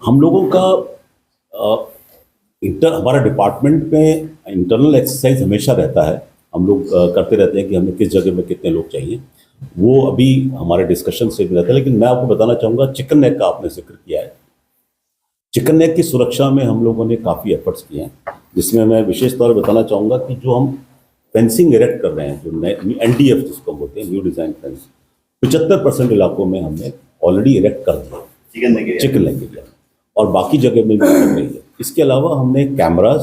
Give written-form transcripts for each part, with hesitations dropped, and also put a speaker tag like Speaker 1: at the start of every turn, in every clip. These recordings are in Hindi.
Speaker 1: हम लोगों का हमारा डिपार्टमेंट में इंटरनल एक्सरसाइज हमेशा रहता है। हम लोग करते रहते हैं कि हमें किस जगह में कितने लोग चाहिए, वो अभी हमारे डिस्कशन से भी रहता है। लेकिन मैं आपको बताना चाहूँगा, चिकन नेक का आपने जिक्र किया है। चिकन नेक की सुरक्षा में हम लोगों ने काफ़ी एफर्ट्स किए हैं, जिसमें मैं विशेष तौर पर बताना चाहूँगा कि जो हम फेंसिंग इरेक्ट कर रहे हैं, जो NDF जिसको बोलते हैं, न्यू डिज़ाइन फेंस, 75% इलाकों में हमने ऑलरेडी इरेक्ट कर दिया चिकन नेक एरिया, और बाकी जगह में भी कर रही है। इसके अलावा हमने कैमराज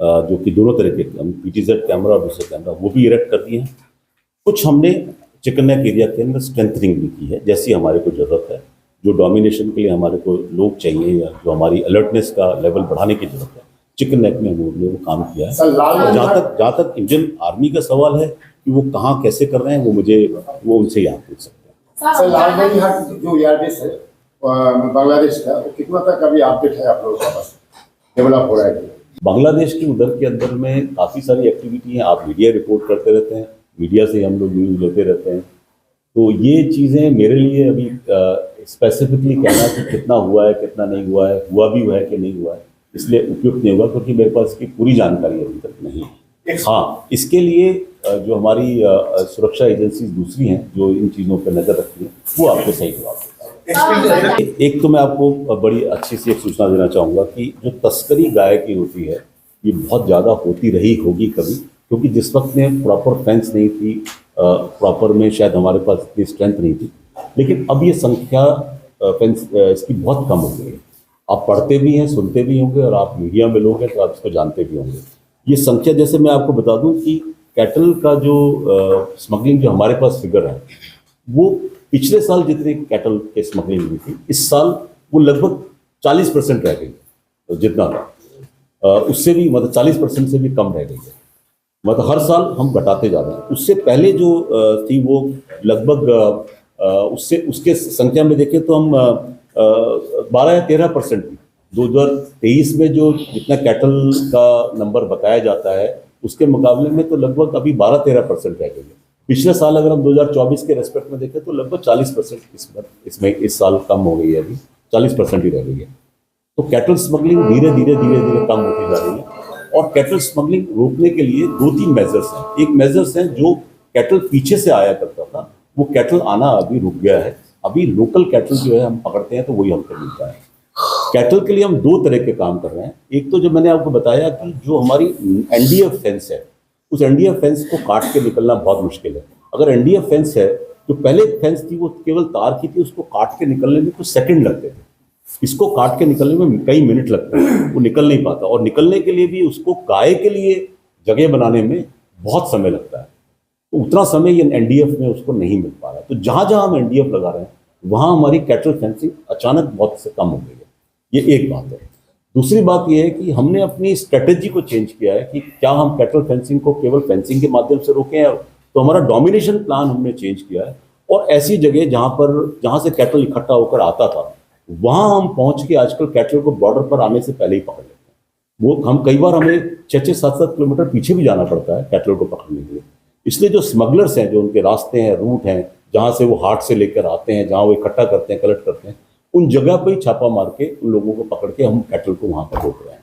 Speaker 1: जो कि दोनों तरह के, हम PTZ कैमरा और दूसरे कैमरा, वो भी इरेक्ट कर दिए हैं। कुछ हमने चिकन नेक एरिया के अंदर स्ट्रेंथनिंग भी की है, जैसी हमारे को ज़रूरत है। जो डोमिनेशन के लिए हमारे को लोग चाहिए या जो हमारी अलर्टनेस का लेवल बढ़ाने की जरूरत है, चिकन नेक में हमने वो काम किया है। जहाँ तक इंडियन आर्मी का सवाल है कि वो कहाँ कैसे कर रहे हैं, वो उनसे ही आप पूछ सकते हैं।
Speaker 2: सर, लालबनीहाट जो एयरबेस है बांग्लादेश का, वो कितना तक अभी अपडेट है आप लोगों के पास, डेवलप हो रहा है?
Speaker 1: बांग्लादेश की उधर के अंदर में काफ़ी सारी एक्टिविटी हैं। आप मीडिया रिपोर्ट करते रहते हैं, मीडिया से हम लोग न्यूज़ लेते रहते हैं। तो ये चीज़ें मेरे लिए अभी स्पेसिफिकली कहना कि कितना हुआ है कितना नहीं हुआ है, हुआ भी हुआ है कि नहीं हुआ है, इसलिए उपयुक्त नहीं हुआ, क्योंकि मेरे पास इसकी पूरी जानकारी अभी तक नहीं है। हाँ, इसके लिए जो हमारी सुरक्षा एजेंसीज दूसरी हैं जो इन चीज़ों पर नज़र रखती हैं, वो आपको सही जवाब देता है। एक तो मैं आपको बड़ी अच्छी सी एक सूचना देना चाहूँगा कि जो तस्करी गाय की होती है, ये बहुत ज़्यादा होती रही होगी कभी, क्योंकि जिस वक्त में प्रॉपर फेंस नहीं थी, प्रॉपर में शायद हमारे पास इतनी स्ट्रेंथ नहीं थी, लेकिन अब ये संख्या फेंस इसकी बहुत कम हो गई है। आप पढ़ते भी हैं, सुनते भी होंगे, और आप मीडिया में लोग हैं तो आप इसको जानते भी होंगे। ये संख्या, जैसे मैं आपको बता दूं कि कैटल का जो स्मगलिंग जो हमारे पास फिगर है, वो पिछले साल जितनी कैटल के स्मगलिंग हुई थी, इस साल वो लगभग 40% रह गई। तो जितना था उससे भी, मतलब 40% से भी कम रह गई है। मतलब हर साल हम घटाते जा रहे हैं। उससे पहले जो थी वो लगभग उससे उसके संख्या में देखें तो हम 12 या 13% थी। 2023 में जो जितना कैटल का नंबर बताया जाता है, उसके मुकाबले में तो लगभग अभी 12-13% रह गई है। पिछले साल अगर हम 2024 के रेस्पेक्ट में देखें तो लगभग 40% इसमें इस साल कम हो गई है, अभी 40% ही रह गई है। तो कैटल स्मगलिंग धीरे धीरे कम होती जा रही है। और कैटल स्मगलिंग रोकने के लिए 2-3 मेजर्स हैं। एक मेजर्स हैं, जो कैटल पीछे से आया करता था, वो कैटल आना अभी रुक गया है। अभी लोकल कैटल जो है हम पकड़ते हैं तो वही हमको मिलता है। कैटल के लिए हम 2 तरह के काम कर रहे हैं। एक तो जो मैंने आपको बताया कि जो हमारी NDF फेंस है, उस NDF फेंस को काट के निकलना बहुत मुश्किल है। अगर NDF फेंस है, जो पहले फेंस थी वो केवल तार की थी, उसको काट के निकलने में कुछ सेकंड लगते थे। इसको काट के निकलने में कई मिनट लगते हैं, वो निकल नहीं पाता, और निकलने के लिए भी उसको गाय के लिए जगह बनाने में बहुत समय लगता है। तो उतना समय ये NDF में उसको नहीं मिल पा रहा। तो जहाँ जहाँ हम NDF लगा रहे हैं, वहाँ हमारी कैटल फेंसिंग अचानक बहुत से कम हो गई है। ये एक बात है। दूसरी बात ये है कि हमने अपनी स्ट्रेटेजी को चेंज किया है कि क्या हम कैटल फेंसिंग को केवल फेंसिंग के माध्यम से रोकें, तो हमारा डोमिनेशन प्लान हमने चेंज किया है। और ऐसी जगह जहाँ से कैटल इकट्ठा होकर आता था, वहाँ हम पहुँच के आजकल कैटल को बॉर्डर पर आने से पहले ही पकड़ लेते हैं। वो हम कई बार हमें 6-7 किलोमीटर पीछे भी जाना पड़ता है कैटल को पकड़ने के लिए। इसलिए जो स्मगलर्स हैं, जो उनके रास्ते हैं, रूट हैं, जहाँ से वो हाट से लेकर आते हैं, जहाँ वो इकट्ठा करते हैं, कलेक्ट करते हैं, उन जगह पर ही छापा मार के उन लोगों को पकड़ के हम कैटल को वहाँ पर रोक रहे हैं।